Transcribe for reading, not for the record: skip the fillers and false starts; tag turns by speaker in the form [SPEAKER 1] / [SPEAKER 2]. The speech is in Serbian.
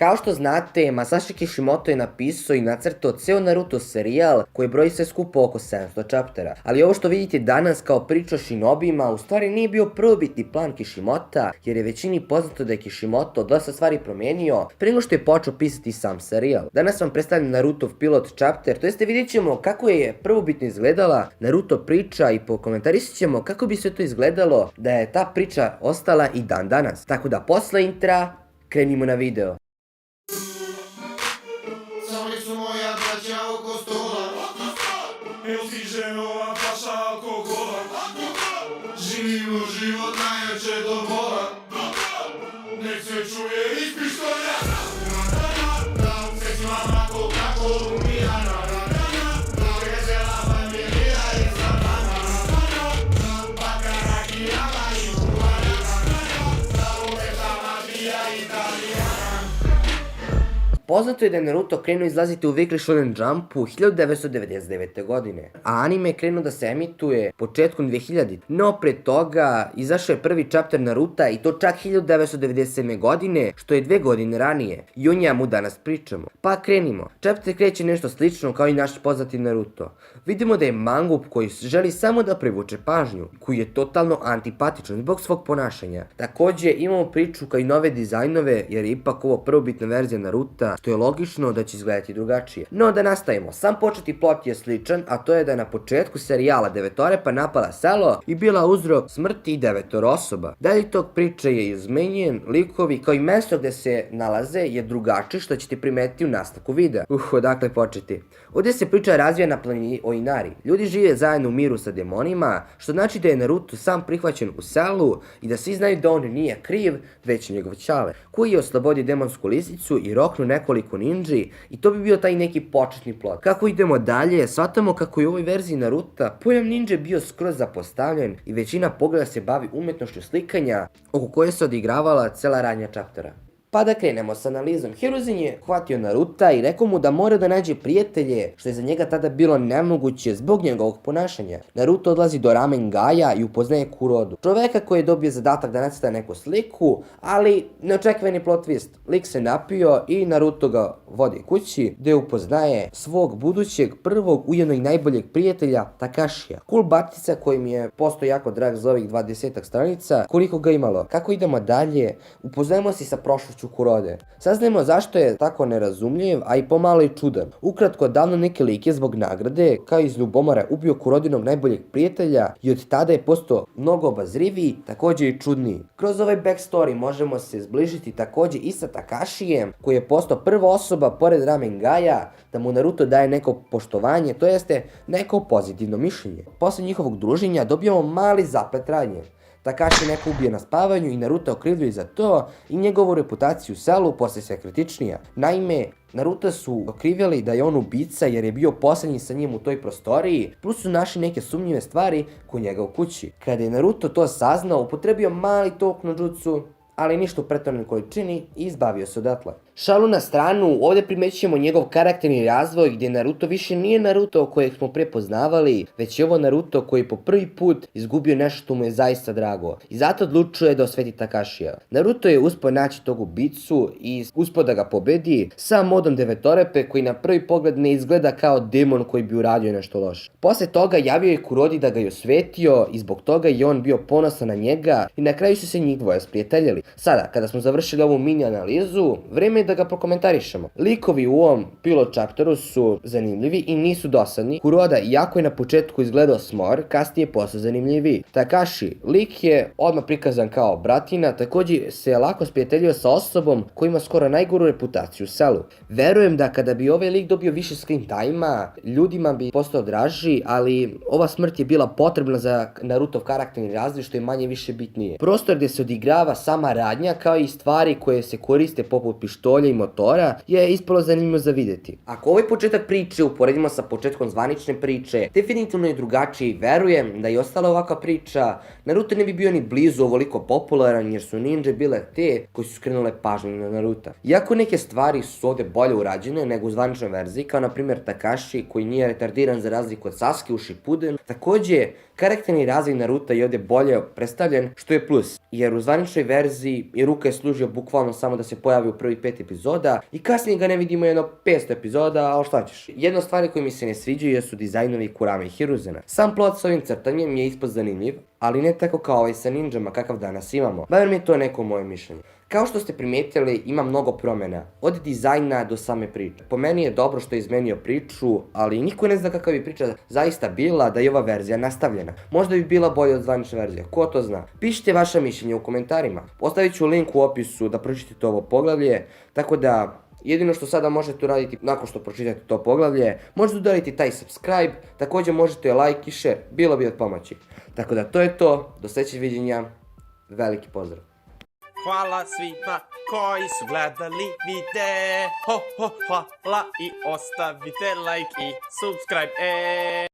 [SPEAKER 1] Kao što znate, Masashi Kishimoto je napisao i nacrtao ceo Naruto serijal koji broji sve skupo oko 700 chaptera. Ali ovo što vidite danas kao priča o Shinobijima u stvari nije bio prvobitni plan Kishimota, jer je većini poznato da je Kishimoto dosta stvari promijenio prije nego što je počeo pisati sam serijal. Danas vam predstavljam Narutov pilot chapter, to jeste vidjet ćemo kako je prvobitno izgledala Naruto priča i pokomentarisat ćemo kako bi sve to izgledalo da je ta priča ostala i dan danas. Tako da posle intra krenimo na video.
[SPEAKER 2] Sami su moja braća oko stola. Evo stiže ova flaša alkohola. Živimo život najjače do bola. Nek se čuje iz pištolja. Sreći mama kako umijana. Vesela familija je sa nama. Bakara kijama i uvana. Uvešama bija Italijana.
[SPEAKER 1] Poznato je da je Naruto krenuo izlaziti u Weekly Shonen Jumpu 1999. godine, a anime je krenuo da se emituje početkom 2000. No pre toga izašao je prvi chapter Naruta i to čak 1997. godine, što je 2 godine ranije. I o njemu danas pričamo. Pa krenimo. Chapter kreće nešto slično kao i naš poznati Naruto. Vidimo da je mangup koji želi samo da privuče pažnju, koji je totalno antipatičan zbog svog ponašanja. Također imamo priču kao i nove dizajnove, jer je ipak ovo prvobitna verzija Naruta, što je logično da će izgledati drugačije. No da nastavimo, sam početni plot je sličan, a to je da je na početku serijala Devetorepa napala selo i bila uzrok smrti 9 osoba. Dalje tog priče je izmenjen, likovi kao i mesto gde se nalaze je drugačije, što ćete primetiti u nastavku videa. Odakle početi? Ovdje se priča razvija na planini Oinari. Ljudi žive zajedno u miru sa demonima, što znači da je Naruto sam prihvaćen u selu i da svi znaju da on nije kriv, već njegov ćale, koji je oslobodio demonsku lisicu i roknuo nekoliko ninji, i to bi bio taj neki početni plot. Kako idemo dalje, shvatamo kako je u ovoj verziji Naruta pojam ninja bio skroz zapostavljen i većina pogleda se bavi umjetnošću slikanja oko koje se odigravala cela radnja chaptera. Pa da krenemo s analizom. Hiruzen je hvatio Naruta i rekao mu da mora da nađe prijatelje, što je za njega tada bilo nemoguće zbog njegovog ponašanja. Naruto odlazi do Ramen Gaja i upoznaje Kurodu, čoveka koji je dobio zadatak da nacrta neku sliku, ali neočekivani plot twist. Lik se napio i Naruto ga vodi kući, gde upoznaje svog budućeg prvog, ujedno i najboljeg prijatelja Takashija. Cool batica koji mi je postao jako drag za ovih 20 stranica, koliko ga imalo. Kako idemo dalje, upoznajemo se sa prošlošću Kurode. Saznajemo zašto je tako nerazumljiv, a i pomalo i čudan. Ukratko, davno neki lik je zbog nagrade, kao iz ljubomore, ubio Kurodinog najboljeg prijatelja i od tada je postao mnogo obazriviji, također i čudniji. Kroz ovaj backstory možemo se zbližiti također i sa Takashijem, koji je postao prva osoba pored Ramen Gaja da mu Naruto daje neko poštovanje, to jeste neko pozitivno mišljenje. Posle njihovog druženja dobijamo mali zaplet radnje. Takashi neko ubije na spavanju i Naruto okrivljuje za to i njegovu reputaciju u selu postaje sve kritičnija. Naime, Naruto su okrivljali da je on ubica jer je bio posljednji sa njim u toj prostoriji, plus su našli neke sumnjive stvari kod njega u kući. Kada je Naruto to saznao, upotrebio mali tok no jutsu, ali ništa u pretjeranoj količini i izbavio se odatle. Šalu na stranu, ovdje primećujemo njegov karakterni razvoj gdje Naruto više nije Naruto kojeg smo prepoznavali, već je ovo Naruto koji po prvi put izgubio nešto što mu je zaista drago i zato odlučuje da osveti Takashija. Naruto je uspio naći tog ubicu i uspio da ga pobedi sa modom Devetorepe koji na prvi pogled ne izgleda kao demon koji bi uradio nešto loše. Posle toga javio je Kurodi da ga je osvetio i zbog toga je on bio ponosan na njega i na kraju su se njih dvoje sprijateljili. Sada, kada smo završili ovu mini analizu, vreme je da ga prokomentarišemo. Likovi u ovom pilot chapteru su zanimljivi i nisu dosadni. Kuroda, iako je na početku izgledao smor, kasnije je postao zanimljiviji. Takashi, lik je odmah prikazan kao bratina, također se lako sprijateljio sa osobom koja ima skoro najgoru reputaciju u selu. Verujem da kada bi ovaj lik dobio više screen time-a, ljudima bi postao draži, ali ova smrt je bila potrebna za Narutov karakterni razvoj, što je manje više bitnije. Prostor gdje se odigrava sama radnja kao i stvari koje se koriste poput pištolja i motora je ispalo zanimljivo za vidjeti. Ako ovaj početak priče uporedimo sa početkom zvanične priče, definitivno je drugačiji. Verujem da je ostala ovakva priča, Naruto ne bi bio ni blizu ovoliko popularan jer su ninja bile te koji su skrenule pažnju na Naruta. Iako neke stvari su ovdje bolje urađene nego u zvaničnoj verziji, kao na primjer Takashi koji nije retardiran za razliku od Sasuke u Shippuden, također karakterni razvoj Naruta je ovdje bolje predstavljen, što je plus, jer u zvaničnoj verziji verziji i Ruka je služio bukvalno samo da se pojavi u prvih 5 epizoda i kasnije ga ne vidimo jedno 500 epizoda, ali šta ćeš. Jedna stvari koje mi se ne sviđaju jesu dizajnovi Kurame i Hiruzena. Sam plot s ovim crtanjem je ispod zanimljiv, ali ne tako kao ovaj sa ninjama kakav danas imamo. Bar mi je to neko moje mišljenje. Kao što ste primijetili, ima mnogo promjena, od dizajna do same priče. Po meni je dobro što je izmenio priču, ali niko ne zna kakva bi priča zaista bila da je ova verzija nastavljena. Možda bi bila bolja od zvanične verzije, ko to zna? Pišite vaše mišljenje u komentarima. Ostavit ću link u opisu da pročitate ovo poglavlje, tako da jedino što sada možete uraditi nakon što pročitate to poglavlje, možete udariti taj subscribe, također možete like i share, bilo bi od pomoći. Tako da to je to, do sljedećeg viđenja, veliki pozdrav.
[SPEAKER 3] Hvala svima koji su gledali video. Hvala i ostavite like i subscribe.